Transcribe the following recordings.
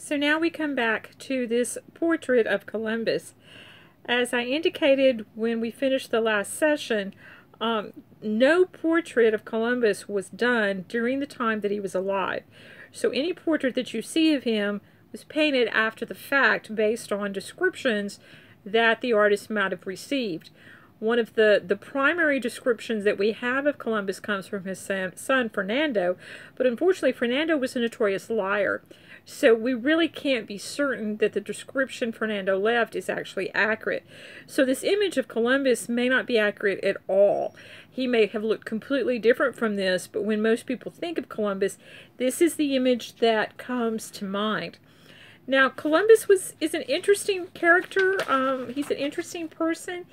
So now we come back to this portrait of Columbus. As I indicated when we finished the last session, no portrait of Columbus was done during the time that he was alive. So any portrait that you see of him was painted after the fact based on descriptions that the artist might have received. One of the primary descriptions that we have of Columbus comes from his son Fernando, but unfortunately Fernando was a notorious liar. So we really can't be certain that the description Fernando left is actually accurate. So this image of Columbus may not be accurate at all. He may have looked completely different from this, but when most people think of Columbus, this is the image that comes to mind. Now, Columbus is an interesting character. He's an interesting person.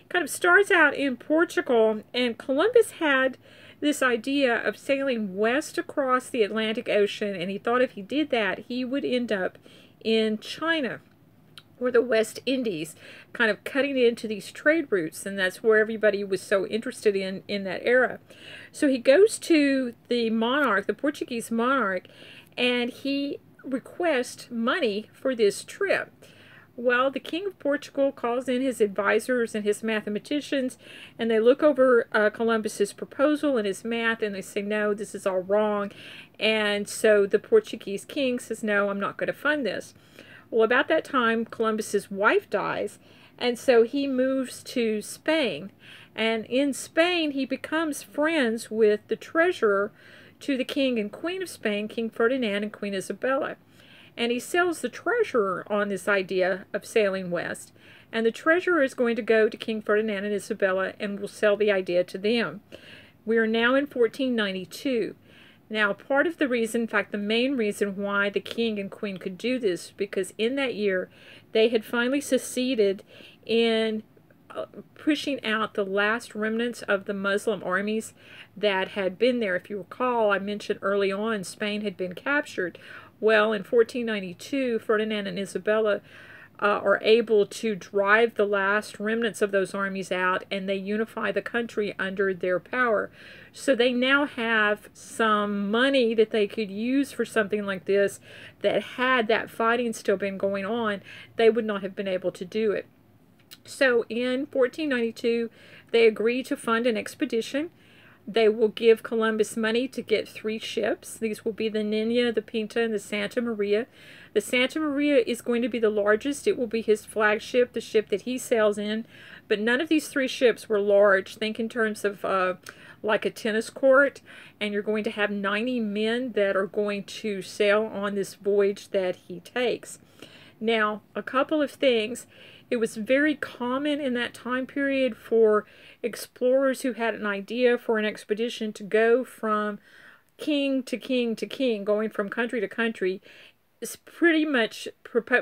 Kind of starts out in Portugal, and Columbus had this idea of sailing west across the Atlantic Ocean, and he thought if he did that, he would end up in China or the West Indies, kind of cutting into these trade routes, and that's where everybody was so interested in that era. So he goes to the monarch, the Portuguese monarch, and he requests money for this trip. Well, the King of Portugal calls in his advisors and his mathematicians, and they look over Columbus's proposal and his math, and they say, no, this is all wrong. And so the Portuguese king says, no, I'm not going to fund this. Well, about that time, Columbus's wife dies, and so he moves to Spain. And in Spain, he becomes friends with the treasurer to the king and queen of Spain, King Ferdinand and Queen Isabella. And he sells the treasurer on this idea of sailing west. And the treasurer is going to go to King Ferdinand and Isabella and will sell the idea to them. We are now in 1492. Now, part of the reason, in fact, the main reason why the king and queen could do this, because in that year, they had finally succeeded in pushing out the last remnants of the Muslim armies that had been there. If you recall, I mentioned early on, Spain had been captured. Well, in 1492, Ferdinand and Isabella are able to drive the last remnants of those armies out, and they unify the country under their power. So they now have some money that they could use for something like this, that had that fighting still been going on, they would not have been able to do it. So in 1492, they agree to fund an expedition. They will give Columbus money to get 3 ships. These will be the Niña, the Pinta, and the Santa Maria. The Santa Maria is going to be the largest. It will be his flagship, the ship that he sails in. But none of these 3 ships were large. Think in terms of like a tennis court. And you're going to have 90 men that are going to sail on this voyage that he takes. Now, a couple of things. It was very common in that time period for explorers who had an idea for an expedition to go from king to king to king, going from country to country, is pretty much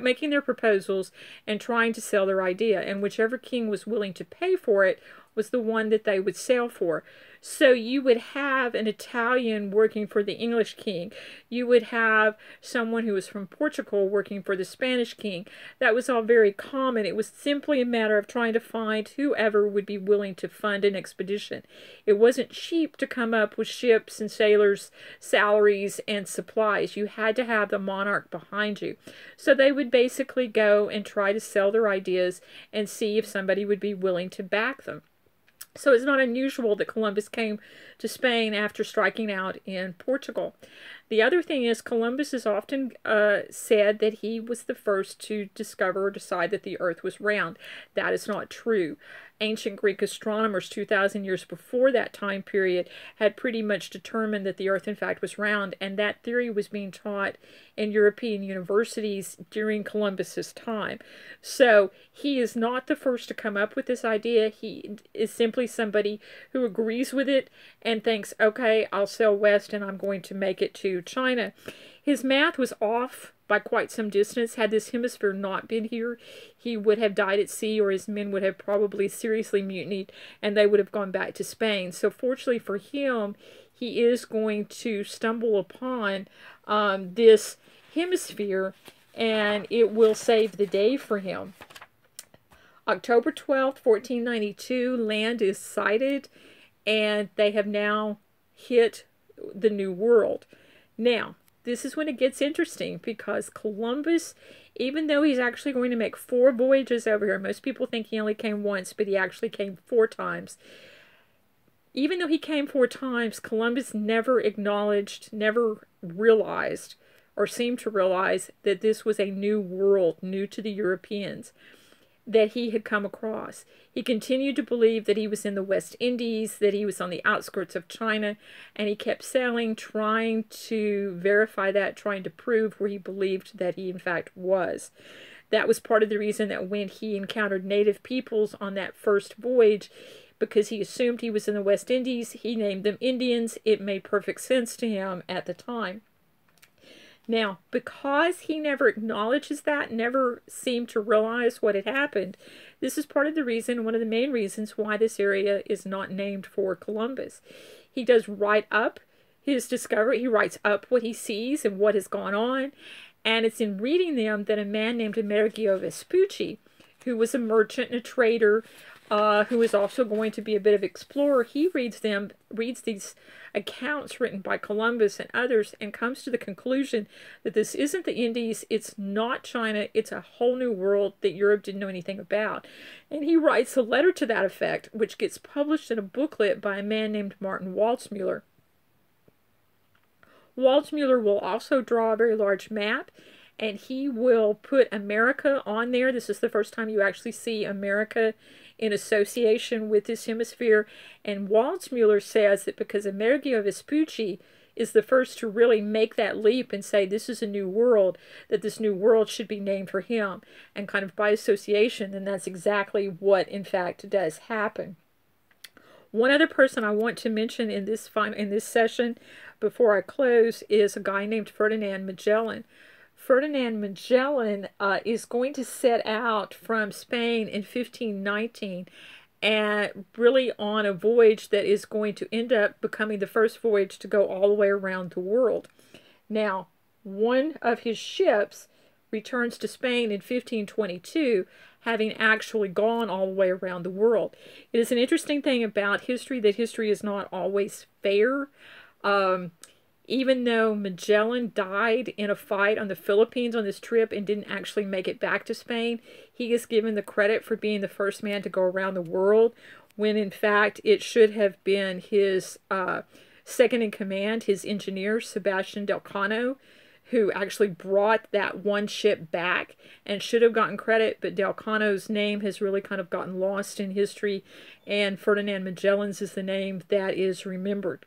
making their proposals and trying to sell their idea. And whichever king was willing to pay for it was the one that they would sail for. So you would have an Italian working for the English king. You would have someone who was from Portugal working for the Spanish king. That was all very common. It was simply a matter of trying to find whoever would be willing to fund an expedition. It wasn't cheap to come up with ships and sailors' salaries and supplies. You had to have the monarch behind you. So they would basically go and try to sell their ideas and see if somebody would be willing to back them. So it's not unusual that Columbus came to Spain after striking out in Portugal. The other thing is Columbus is often said that he was the first to discover or decide that the earth was round. That is not true. Ancient Greek astronomers 2,000 years before that time period had pretty much determined that the earth in fact was round, and that theory was being taught in European universities during Columbus's time. So he is not the first to come up with this idea. He is simply somebody who agrees with it and thinks, okay, I'll sail west and I'm going to make it to China. His math was off by quite some distance. Had this hemisphere not been here, he would have died at sea, or his men would have probably seriously mutinied, and they would have gone back to Spain. So fortunately for him, he is going to stumble upon this hemisphere, and it will save the day for him. October 12th, 1492, land is sighted, and they have now hit the New World. Now, this is when it gets interesting, because Columbus, even though he's actually going to make 4 voyages over here, most people think he only came once, but he actually came 4 times. Even though he came 4 times, Columbus never acknowledged, never realized, or seemed to realize that this was a new world, new to the Europeans, that he had come across. He continued to believe that he was in the West Indies, that he was on the outskirts of China, and he kept sailing, trying to verify that, trying to prove where he believed that he in fact was. That was part of the reason that when he encountered native peoples on that first voyage, because he assumed he was in the West Indies, he named them Indians. It made perfect sense to him at the time. Now, because he never acknowledges that, never seemed to realize what had happened, this is part of the reason, one of the main reasons why this area is not named for Columbus. He does write up his discovery. He writes up what he sees and what has gone on, and it's in reading them that a man named Amerigo Vespucci, who was a merchant and a trader, who is also going to be a bit of explorer, he reads these accounts written by Columbus and others, and comes to the conclusion that this isn't the Indies, it's not China, it's a whole new world that Europe didn't know anything about. And he writes a letter to that effect, which gets published in a booklet by a man named Martin Waldseemüller. Waldseemüller will also draw a very large map, and he will put America on there. This is the first time you actually see America in association with this hemisphere. And Waldseemüller says that because Amerigo Vespucci is the first to really make that leap and say this is a new world, that this new world should be named for him. And kind of by association, then that's exactly what in fact does happen. One other person I want to mention in this session before I close is a guy named Ferdinand Magellan. Ferdinand Magellan is going to set out from Spain in 1519 and really on a voyage that is going to end up becoming the first voyage to go all the way around the world. Now, one of his ships returns to Spain in 1522, having actually gone all the way around the world. It is an interesting thing about history that history is not always fair. Even though Magellan died in a fight on the Philippines on this trip and didn't actually make it back to Spain, he is given the credit for being the first man to go around the world, when in fact it should have been his second in command, his engineer, Sebastian Delcano, who actually brought that one ship back and should have gotten credit, but Delcano's name has really kind of gotten lost in history, and Ferdinand Magellan's is the name that is remembered.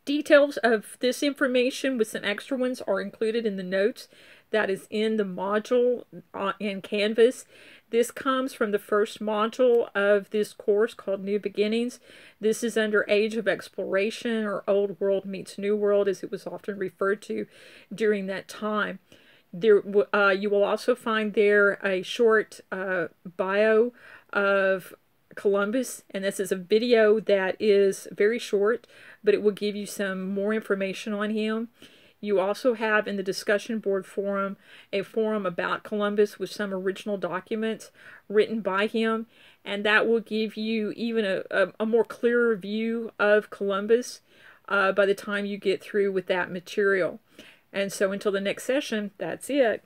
Details of this information with some extra ones are included in the notes that is in the module in Canvas. This comes from the first module of this course called New Beginnings. This is under Age of Exploration, or Old World meets New World, as it was often referred to during that time. There, you will also find there a short bio of Columbus, and this is a video that is very short, but it will give you some more information on him. You also have in the discussion board forum a forum about Columbus with some original documents written by him, and that will give you even a more clearer view of Columbus by the time you get through with that material. And so until the next session, that's it.